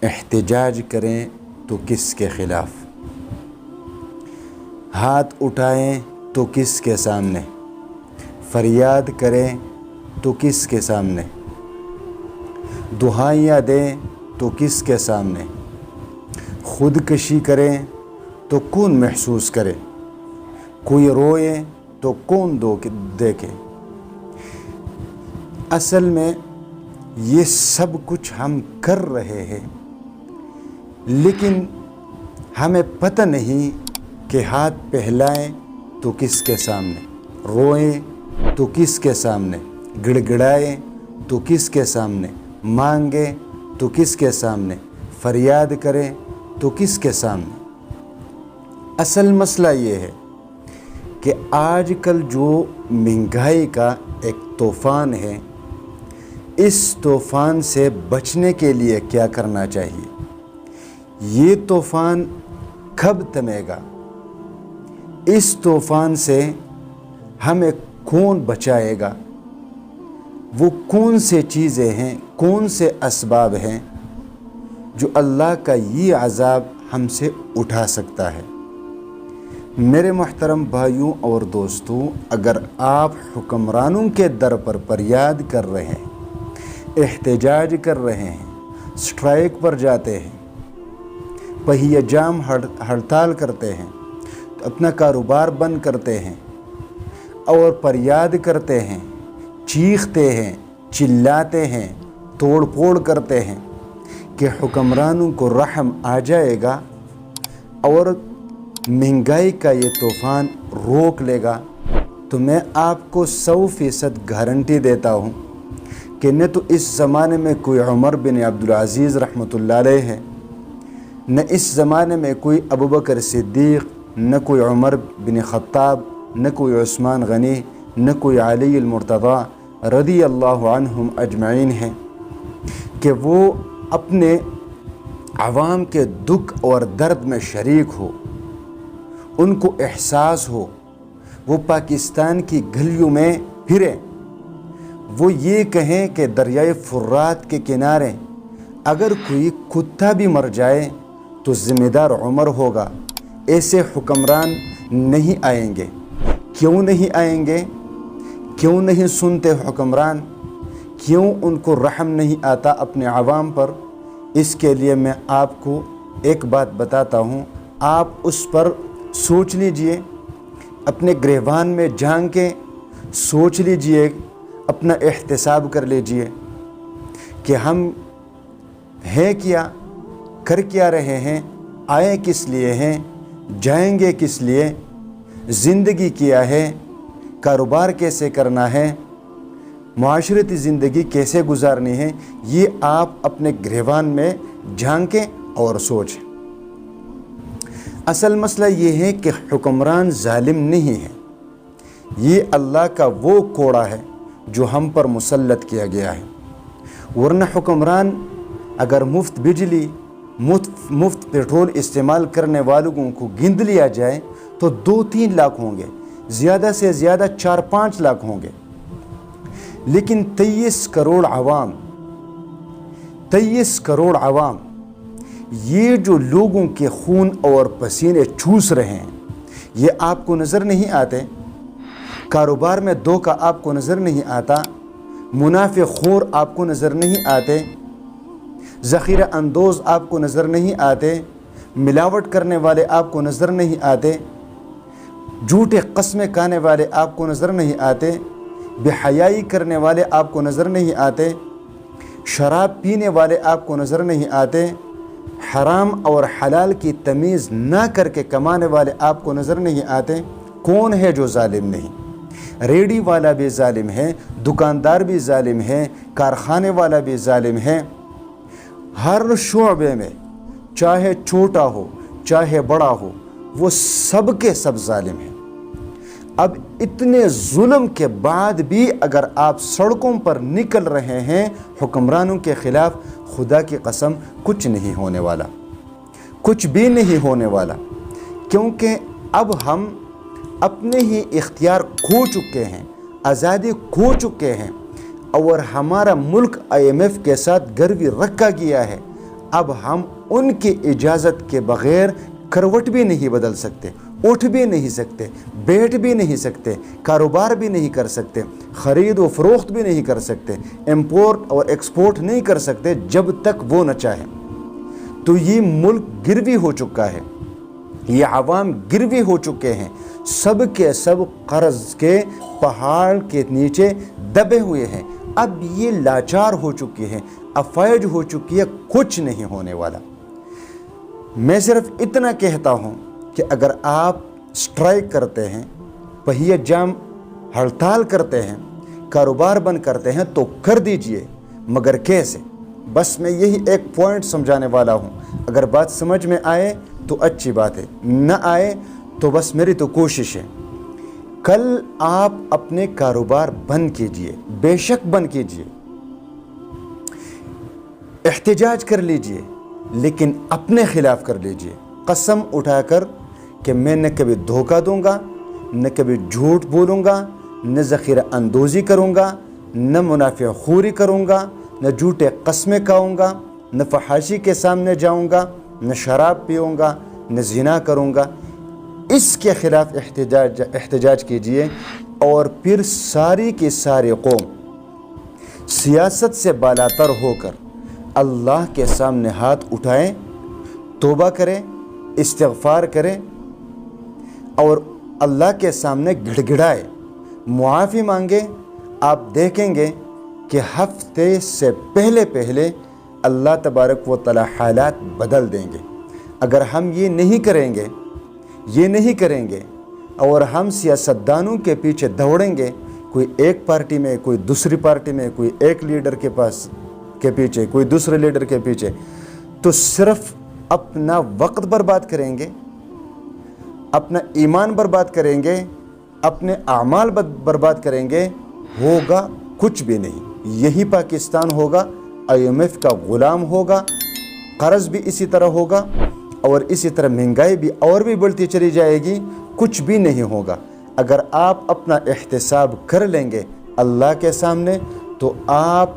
احتجاج کریں تو کس کے خلاف، ہاتھ اٹھائیں تو کس کے سامنے، فریاد کریں تو کس کے سامنے، دہائیاں دیں تو کس کے سامنے، خودکشی کریں تو کون محسوس کرے، کوئی روئے تو کون دیکھے۔ اصل میں یہ سب کچھ ہم کر رہے ہیں، لیکن ہمیں پتہ نہیں کہ ہاتھ پھیلائیں تو کس کے سامنے، روئیں تو کس کے سامنے، گڑ گڑائیں تو کس کے سامنے، مانگیں تو کس کے سامنے، فریاد کریں تو کس کے سامنے۔ اصل مسئلہ یہ ہے کہ آج کل جو مہنگائی کا ایک طوفان ہے، اس طوفان سے بچنے کے لیے کیا کرنا چاہیے؟ یہ طوفان کب تھمے گا؟ اس طوفان سے ہمیں کون بچائے گا؟ وہ کون سے چیزیں ہیں، کون سے اسباب ہیں جو اللہ کا یہ عذاب ہم سے اٹھا سکتا ہے؟ میرے محترم بھائیوں اور دوستوں، اگر آپ حکمرانوں کے در پر فریاد کر رہے ہیں، احتجاج کر رہے ہیں، سٹرائک پر جاتے ہیں، پہیہ جام ہڑتال کرتے ہیں، اپنا کاروبار بند کرتے ہیں اور فریاد کرتے ہیں، چیختے ہیں، چلاتے ہیں، توڑ پھوڑ کرتے ہیں کہ حکمرانوں کو رحم آ جائے گا اور مہنگائی کا یہ طوفان روک لے گا، تو میں آپ کو 100% گارنٹی دیتا ہوں کہ نہ تو اس زمانے میں کوئی عمر بن عبدالعزیز رحمۃ اللہ علیہ ہے، نہ اس زمانے میں کوئی ابوبکر صدیق، نہ کوئی عمر بن خطاب، نہ کوئی عثمان غنی، نہ کوئی علی المرتضیٰ رضی اللہ عنہم اجمعین ہیں کہ وہ اپنے عوام کے دکھ اور درد میں شریک ہو، ان کو احساس ہو، وہ پاکستان کی گلیوں میں پھریں، وہ یہ کہیں کہ دریائے فرات کے کنارے اگر کوئی کتا بھی مر جائے تو ذمہ دار عمر ہوگا۔ ایسے حکمران نہیں آئیں گے۔ کیوں نہیں آئیں گے؟ کیوں نہیں سنتے حکمران؟ کیوں ان کو رحم نہیں آتا اپنے عوام پر؟ اس کے لیے میں آپ کو ایک بات بتاتا ہوں، آپ اس پر سوچ لیجئے، اپنے گریبان میں جھانک کے سوچ لیجئے، اپنا احتساب کر لیجئے کہ ہم ہیں کیا، کر کیا رہے ہیں، آئے کس لیے ہیں، جائیں گے کس لیے، زندگی کیا ہے، کاروبار کیسے کرنا ہے، معاشرتی زندگی کیسے گزارنی ہے، یہ آپ اپنے گریبان میں جھانکیں اور سوچیں۔ اصل مسئلہ یہ ہے کہ حکمران ظالم نہیں ہے، یہ اللہ کا وہ کوڑا ہے جو ہم پر مسلط کیا گیا ہے، ورنہ حکمران اگر مفت بجلی، مفت پیٹرول استعمال کرنے والوں کو گند لیا جائے تو 2-3 لاکھ ہوں گے، زیادہ سے زیادہ 4-5 لاکھ ہوں گے، لیکن 23 کروڑ عوام یہ جو لوگوں کے خون اور پسینے چوس رہے ہیں، یہ آپ کو نظر نہیں آتے؟ کاروبار میں دھوکہ آپ کو نظر نہیں آتا؟ منافع خور آپ کو نظر نہیں آتے؟ ذخیرہ اندوز آپ کو نظر نہیں آتے؟ ملاوٹ کرنے والے آپ کو نظر نہیں آتے؟ جھوٹے قسمیں کھانے والے آپ کو نظر نہیں آتے؟ بے حیائی کرنے والے آپ کو نظر نہیں آتے؟ شراب پینے والے آپ کو نظر نہیں آتے؟ حرام اور حلال کی تمیز نہ کر کے کمانے والے آپ کو نظر نہیں آتے؟ کون ہے جو ظالم نہیں؟ ریڑھی والا بھی ظالم ہے، دکاندار بھی ظالم ہے، کارخانے والا بھی ظالم ہے، ہر شعبے میں چاہے چھوٹا ہو چاہے بڑا ہو، وہ سب کے سب ظالم ہیں۔ اب اتنے ظلم کے بعد بھی اگر آپ سڑکوں پر نکل رہے ہیں حکمرانوں کے خلاف، خدا کی قسم کچھ نہیں ہونے والا، کچھ بھی نہیں ہونے والا، کیونکہ اب ہم اپنے ہی اختیار کھو چکے ہیں، آزادی کھو چکے ہیں، اور ہمارا ملک IMF کے ساتھ گروی رکھا گیا ہے۔ اب ہم ان کی اجازت کے بغیر کروٹ بھی نہیں بدل سکتے، اٹھ بھی نہیں سکتے، بیٹھ بھی نہیں سکتے، کاروبار بھی نہیں کر سکتے، خرید و فروخت بھی نہیں کر سکتے، امپورٹ اور ایکسپورٹ نہیں کر سکتے جب تک وہ نہ چاہیں۔ تو یہ ملک گروی ہو چکا ہے، یہ عوام گروی ہو چکے ہیں، سب کے سب قرض کے پہاڑ کے نیچے دبے ہوئے ہیں۔ اب یہ لاچار ہو چکی ہیں، افواج ہو چکی ہے، کچھ نہیں ہونے والا۔ میں صرف اتنا کہتا ہوں کہ اگر آپ سٹرائک کرتے ہیں، پہیہ جام ہڑتال کرتے ہیں، کاروبار بند کرتے ہیں تو کر دیجئے، مگر کیسے؟ بس میں یہی ایک پوائنٹ سمجھانے والا ہوں۔ اگر بات سمجھ میں آئے تو اچھی بات ہے، نہ آئے تو بس میری تو کوشش ہے۔ کل آپ اپنے کاروبار بند کیجئے، بے شک بند کیجئے، احتجاج کر لیجئے، لیکن اپنے خلاف کر لیجئے، قسم اٹھا کر کہ میں نہ کبھی دھوکہ دوں گا، نہ کبھی جھوٹ بولوں گا، نہ ذخیرہ اندوزی کروں گا، نہ منافع خوری کروں گا، نہ جھوٹے قسمیں کھاؤں گا، نہ فحاشی کے سامنے جاؤں گا، نہ شراب پیوں گا، نہ زنا کروں گا۔ اس کے خلاف احتجاج کیجئے، اور پھر ساری کی ساری قوم سیاست سے بالاتر ہو کر اللہ کے سامنے ہاتھ اٹھائیں، توبہ کریں، استغفار کریں، اور اللہ کے سامنے گڑ گڑائے، معافی مانگے۔ آپ دیکھیں گے کہ ہفتے سے پہلے اللہ تبارک و تعالی حالات بدل دیں گے۔ اگر ہم یہ نہیں کریں گے اور ہم سیاستدانوں کے پیچھے دوڑیں گے، کوئی ایک پارٹی میں، کوئی دوسری پارٹی میں، کوئی ایک لیڈر کے پیچھے، کوئی دوسرے لیڈر کے پیچھے، تو صرف اپنا وقت برباد کریں گے، اپنا ایمان برباد کریں گے، اپنے اعمال برباد کریں گے، ہوگا کچھ بھی نہیں۔ یہی پاکستان ہوگا، IMF کا غلام ہوگا، قرض بھی اسی طرح ہوگا، اور اسی طرح مہنگائی بھی اور بھی بڑھتی چلی جائے گی، کچھ بھی نہیں ہوگا۔ اگر آپ اپنا احتساب کر لیں گے اللہ کے سامنے، تو آپ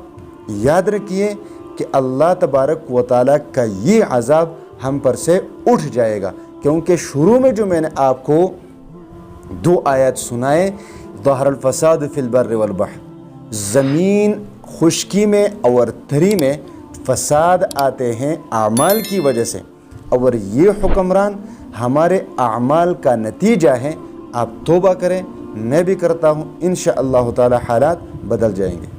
یاد رکھیے کہ اللہ تبارک و تعالیٰ کا یہ عذاب ہم پر سے اٹھ جائے گا، کیونکہ شروع میں جو میں نے آپ کو 2 آیات سنائے، ظہر الفساد فی البر والبحر، زمین خشکی میں اور تری میں فساد آتے ہیں اعمال کی وجہ سے، اور یہ حکمران ہمارے اعمال کا نتیجہ ہے۔ آپ توبہ کریں، میں بھی کرتا ہوں، انشاءاللہ تعالی حالات بدل جائیں گے۔